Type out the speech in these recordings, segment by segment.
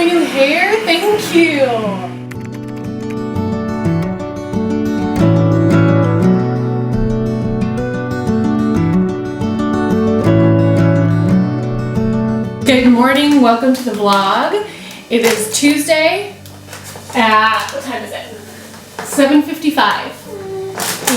my new hair? Thank you. Good morning, welcome to the vlog. It is Tuesday at, what time is it? 7:55.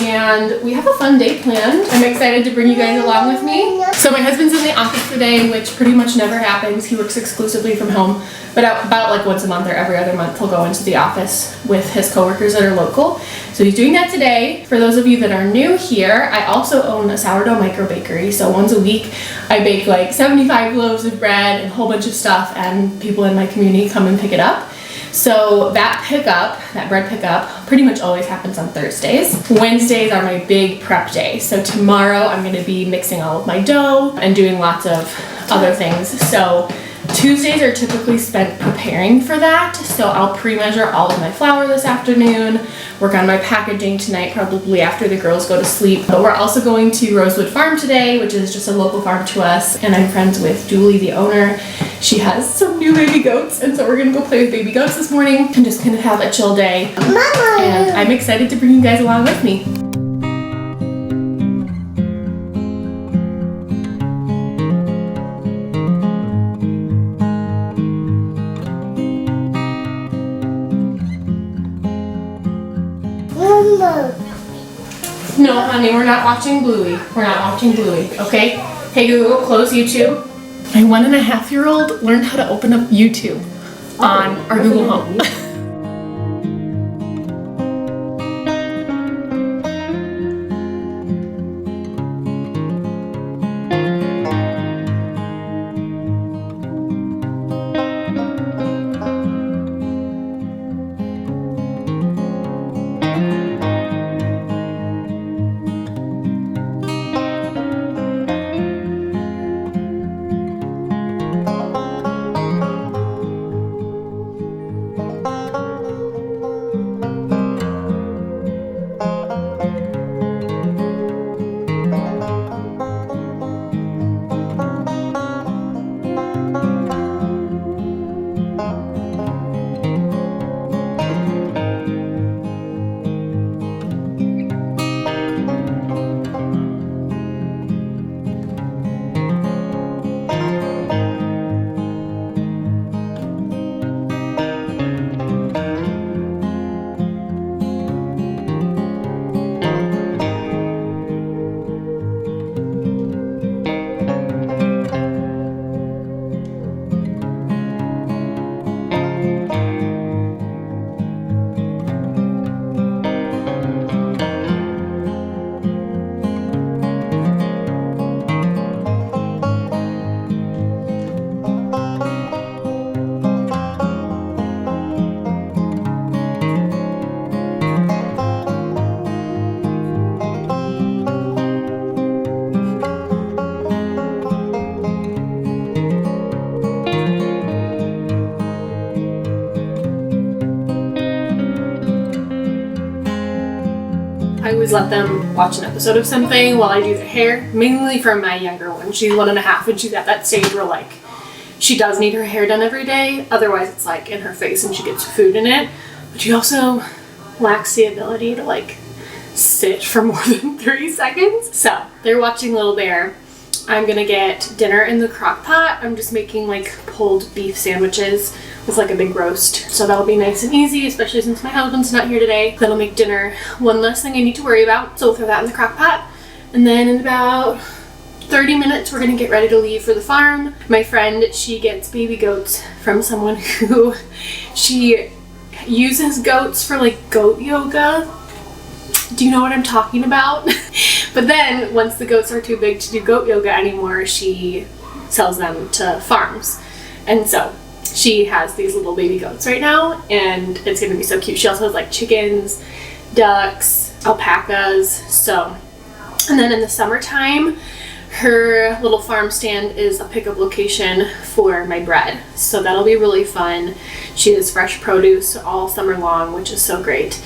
And we have a fun day planned. I'm excited to bring you guys along with me. So my husband's in the office today, which pretty much never happens. He works exclusively from home, but about like once a month or every other month he'll go into the office with his coworkers that are local. So he's doing that today. For those of you that are new here, I also own a sourdough micro bakery. So once a week I bake like 75 loaves of bread and a whole bunch of stuff, and people in my community come and pick it up. So that bread pickup, pretty much always happens on Thursdays. Wednesdays are my big prep day. So tomorrow I'm gonna be mixing all of my dough and doing lots of other things. So Tuesdays are typically spent preparing for that. So I'll pre-measure all of my flour this afternoon, work on my packaging tonight, probably after the girls go to sleep. But we're also going to Rosewood Farm today, which is just a local farm to us. And I'm friends with Julie, the owner. She has some new baby goats, and so we're gonna go play with baby goats this morning and just kind of have a chill day. Mama. And I'm excited to bring you guys along with me. No, honey, we're not watching Bluey. We're not watching Bluey, okay? Hey Google, close YouTube. My 1.5-year-old learned how to open up YouTube on our Google Home. I always let them watch an episode of something while I do their hair, mainly for my younger one. She's 1.5 and she's at that stage where like she does need her hair done every day. Otherwise it's like in her face and she gets food in it. But she also lacks the ability to like sit for more than 30 seconds. So they're watching Little Bear. I'm gonna get dinner in the crock pot. I'm just making like pulled beef sandwiches with like a big roast. So that'll be nice and easy, especially since my husband's not here today. That'll make dinner one less thing I need to worry about. So we'll throw that in the crock pot. And then in about 30 minutes, we're gonna get ready to leave for the farm. My friend, she gets baby goats from someone who she uses goats for like goat yoga. Do you know what I'm talking about? But then once the goats are too big to do goat yoga anymore, she sells them to farms. And so she has these little baby goats right now, and it's gonna be so cute. She also has like chickens, ducks, alpacas. So, and then in the summertime, her little farm stand is a pickup location for my bread. So that'll be really fun. She has fresh produce all summer long, which is so great.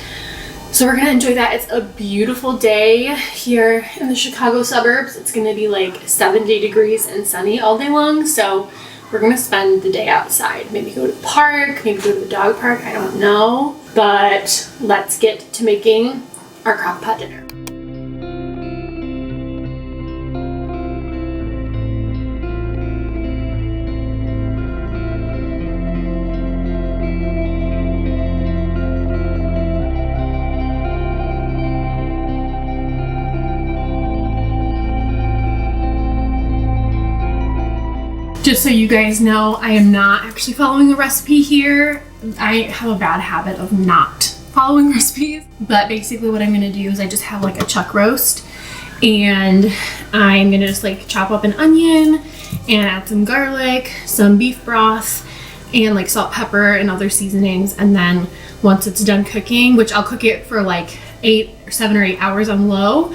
So we're gonna enjoy that. It's a beautiful day here in the Chicago suburbs. It's gonna be like 70 degrees and sunny all day long. So we're gonna spend the day outside. Maybe go to the park, maybe go to the dog park, I don't know. But let's get to making our crock pot dinner. Just so you guys know, I am not actually following a recipe here. I have a bad habit of not following recipes. But basically what I'm gonna do is I just have like a chuck roast, and I'm gonna just like chop up an onion and add some garlic, some beef broth, and like salt, pepper, and other seasonings. And then once it's done cooking, which I'll cook it for like 7 or 8 hours on low,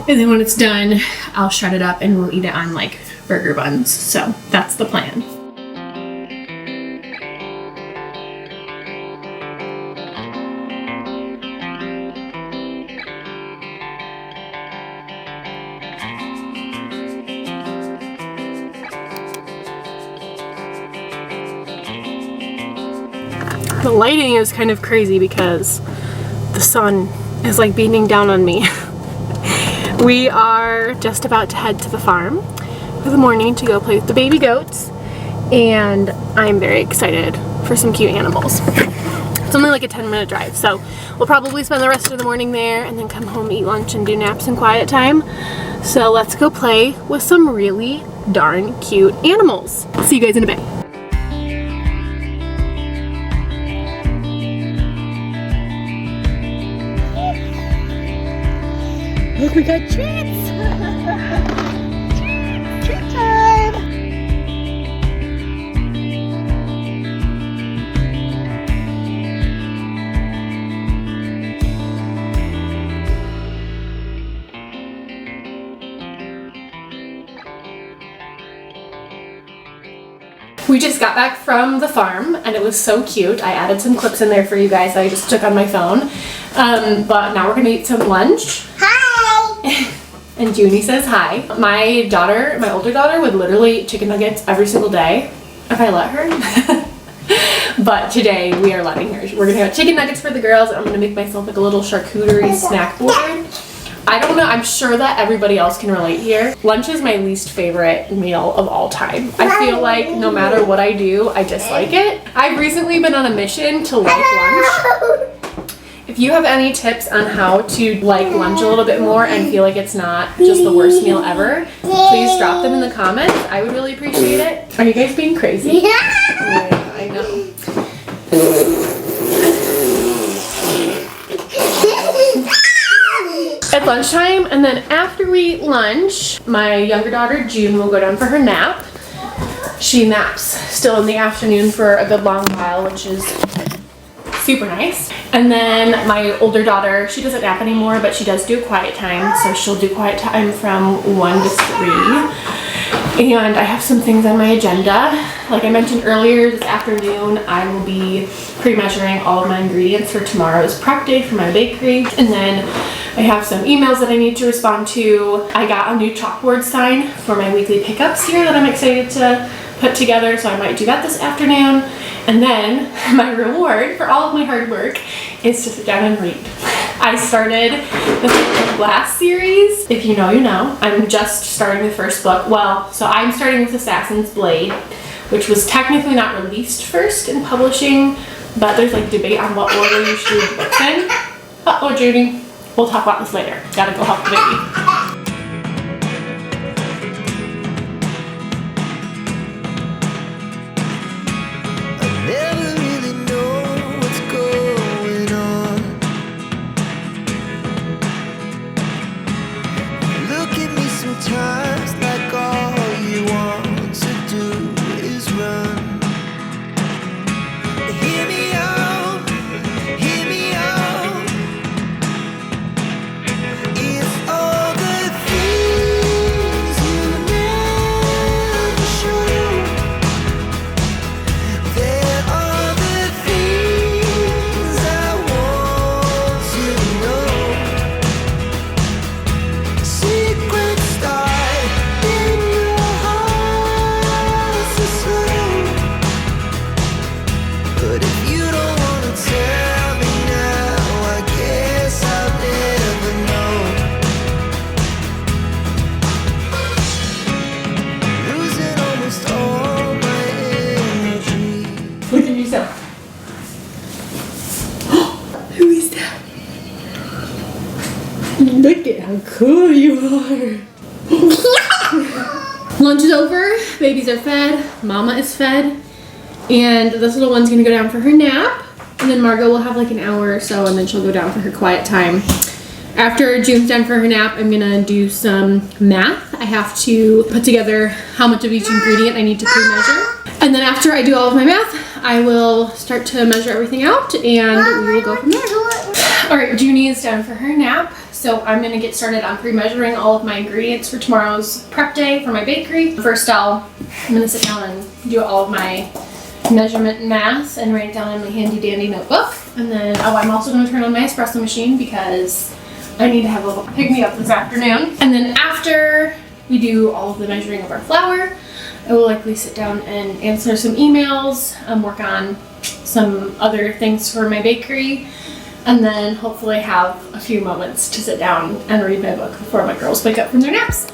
and then when it's done, I'll shred it up and we'll eat it on like burger buns. So that's the plan. The lighting is kind of crazy because the sun is like beating down on me. We are just about to head to the farm for the morning to go play with the baby goats, and I'm very excited for some cute animals. It's only like a 10-minute drive, so we'll probably spend the rest of the morning there and then come home, eat lunch, and do naps and quiet time. So let's go play with some really darn cute animals. See you guys in a bit. Look, we got treats! Treat time! We just got back from the farm and it was so cute. I added some clips in there for you guys that I just took on my phone. But now we're gonna eat some lunch. Hi! And Junie says hi. My older daughter would literally eat chicken nuggets every single day if I let her. But today we are letting her. We're gonna have chicken nuggets for the girls, and I'm gonna make myself like a little charcuterie snack board. I don't know, I'm sure that everybody else can relate here. Lunch is my least favorite meal of all time. I feel like no matter what I do, I dislike it. I've recently been on a mission to like lunch. If you have any tips on how to like lunch a little bit more and feel like it's not just the worst meal ever, please drop them in the comments. I would really appreciate it. Are you guys being crazy? Yeah, I know. At lunchtime, and then after we eat lunch, my younger daughter June will go down for her nap. She naps still in the afternoon for a good long while, which is super nice. And then my older daughter, she doesn't nap anymore, but she does do quiet time, so she'll do quiet time from 1 to 3. And I have some things on my agenda. Like I mentioned earlier, this afternoon I will be pre-measuring all of my ingredients for tomorrow's prep day for my bakery. And then I have some emails that I need to respond to. I got a new chalkboard sign for my weekly pickups here that I'm excited to put together, so I might do that this afternoon. And then my reward for all of my hard work is to sit down and read. I started the Flint Glass series. If you know, you know. I'm just starting the first book. Well, so I'm starting with Assassin's Blade, which was technically not released first in publishing, but there's like debate on what order you should read the books in. Uh-oh, Judy. We'll talk about this later. Gotta go help the baby. It's all how cool you are. Lunch is over, babies are fed, mama is fed, and this little one's gonna go down for her nap, and then Margot will have like an hour or so, and then she'll go down for her quiet time. After June's done for her nap, I'm gonna do some math. I have to put together how much of each ingredient I need to pre-measure. And then after I do all of my math, I will start to measure everything out, and we will go from there. All right, Junie is down for her nap, so I'm gonna get started on pre-measuring all of my ingredients for tomorrow's prep day for my bakery. First, I'm gonna sit down and do all of my measurement math and write it down in my handy dandy notebook. And then, I'm also gonna turn on my espresso machine because I need to have a little pick-me-up this afternoon. And then after we do all of the measuring of our flour, I will likely sit down and answer some emails, work on some other things for my bakery, and then hopefully have a few moments to sit down and read my book before my girls wake up from their naps.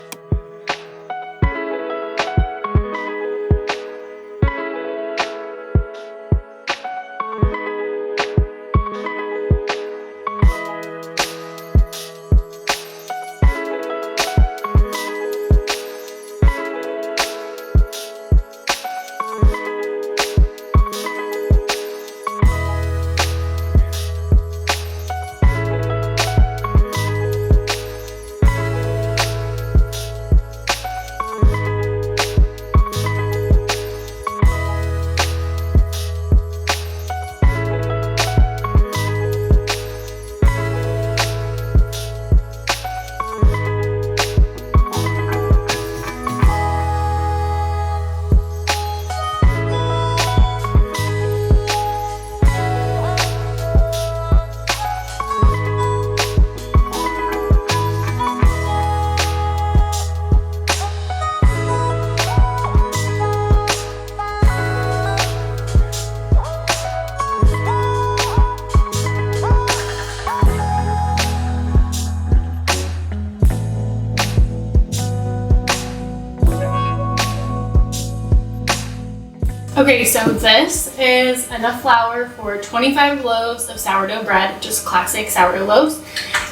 Okay, so this is enough flour for 25 loaves of sourdough bread, just classic sourdough loaves.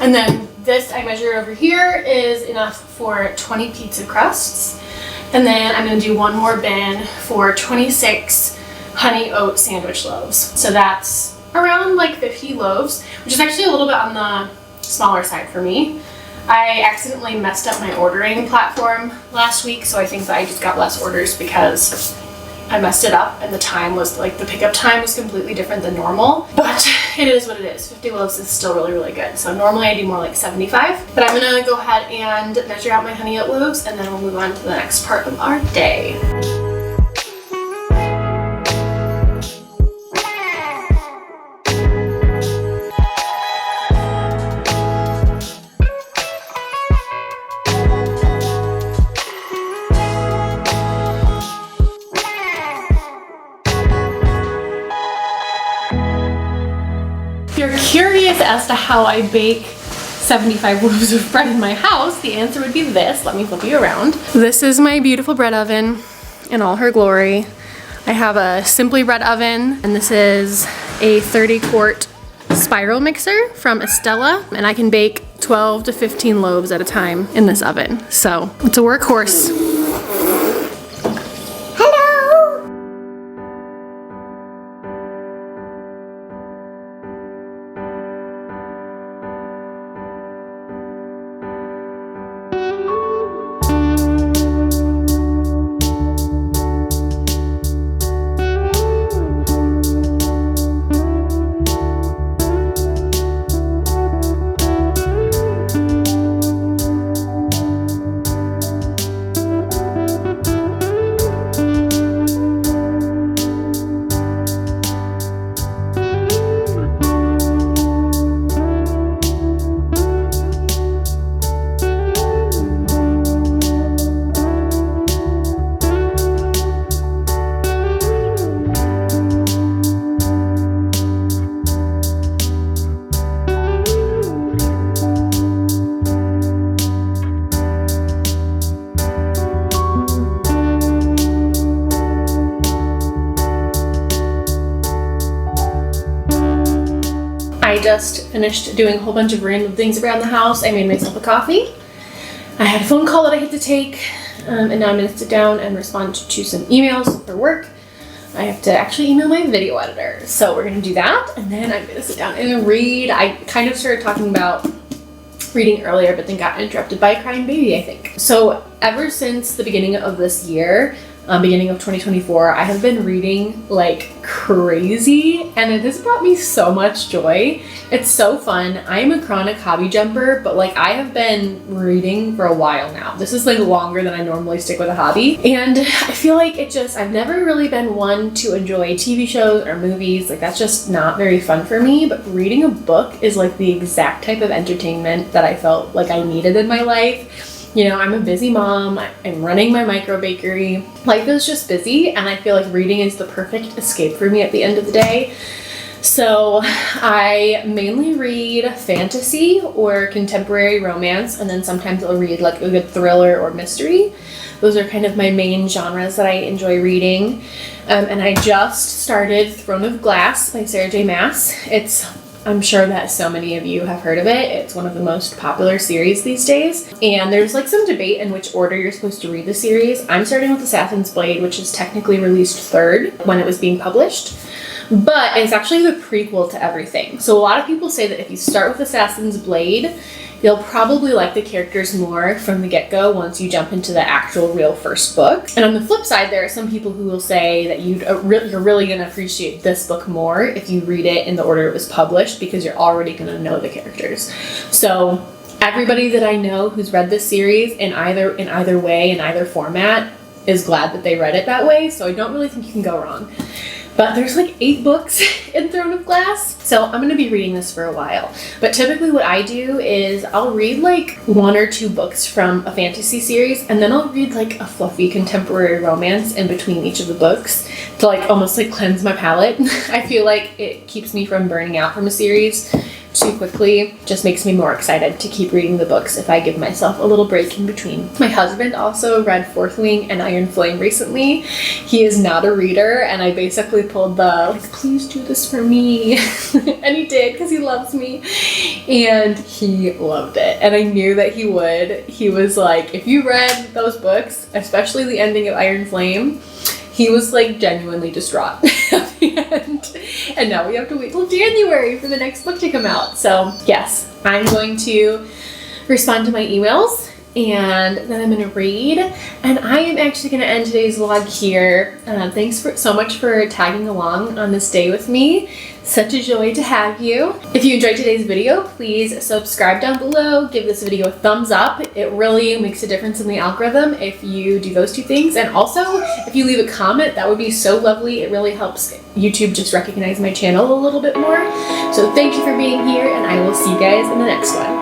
And then this I measured over here is enough for 20 pizza crusts. And then I'm gonna do one more bin for 26 honey oat sandwich loaves. So that's around like 50 loaves, which is actually a little bit on the smaller side for me. I accidentally messed up my ordering platform last week, so I think that I just got less orders because I messed it up and the time was like, the pickup time was completely different than normal, but it is what it is. 50 loaves is still really, really good. So normally I do more like 75, but I'm gonna go ahead and measure out my honey oat loaves, and then we'll move on to the next part of our day. If you're curious as to how I bake 75 loaves of bread in my house, the answer would be this. Let me flip you around. This is my beautiful bread oven in all her glory. I have a Simply Bread oven, and this is a 30-quart spiral mixer from Estella, and I can bake 12 to 15 loaves at a time in this oven. So it's a workhorse. I just finished doing a whole bunch of random things around the house. I made myself a coffee. I had a phone call that I had to take, and now I'm gonna sit down and respond to some emails for work. I have to actually email my video editor. So we're gonna do that, and then I'm gonna sit down and read. I kind of started talking about reading earlier, but then got interrupted by a crying baby, I think. So ever since the beginning of this year, beginning of 2024, I have been reading like crazy, and it has brought me so much joy. It's so fun. I am a chronic hobby jumper, but like I have been reading for a while now. This is like longer than I normally stick with a hobby, and I feel like I've never really been one to enjoy TV shows or movies. Like that's just not very fun for me, but reading a book is like the exact type of entertainment that I felt like I needed in my life. You know, I'm a busy mom, I'm running my micro bakery. Life is just busy, and I feel like reading is the perfect escape for me at the end of the day. So I mainly read fantasy or contemporary romance, and then sometimes I'll read like a good thriller or mystery. Those are kind of my main genres that I enjoy reading. And I just started Throne of Glass by Sarah J. Maas. I'm sure that so many of you have heard of it. It's one of the most popular series these days. And there's like some debate in which order you're supposed to read the series. I'm starting with Assassin's Blade, which is technically released third when it was being published. But it's actually the prequel to everything. So a lot of people say that if you start with Assassin's Blade, you'll probably like the characters more from the get-go once you jump into the actual real first book. And on the flip side, there are some people who will say that you're really going to appreciate this book more if you read it in the order it was published, because you're already going to know the characters. So everybody that I know who's read this series in either way, in either format, is glad that they read it that way. So I don't really think you can go wrong. But there's like 8 books in Throne of Glass, so I'm going to be reading this for a while. But typically what I do is I'll read like 1 or 2 books from a fantasy series, and then I'll read like a fluffy contemporary romance in between each of the books to like almost like cleanse my palate. I feel like it keeps me from burning out from a series too quickly. Just makes me more excited to keep reading the books if I give myself a little break in between. My husband also read Fourth Wing and Iron Flame recently. He is not a reader, and I basically pulled the like, please do this for me. And he did, because he loves me, and he loved it, and I knew that he would. He was like, if you read those books, especially the ending of Iron Flame, he was like genuinely distraught at the end. And now we have to wait till January for the next book to come out. So yes, I'm going to respond to my emails, and then I'm going to read. And I am actually going to end today's vlog here. Thanks so much for tagging along on this day with me. Such a joy to have you. If you enjoyed today's video, please subscribe down below. Give this video a thumbs up. It really makes a difference in the algorithm if you do those 2 things. And also, if you leave a comment, that would be so lovely. It really helps YouTube just recognize my channel a little bit more. So thank you for being here, and I will see you guys in the next one.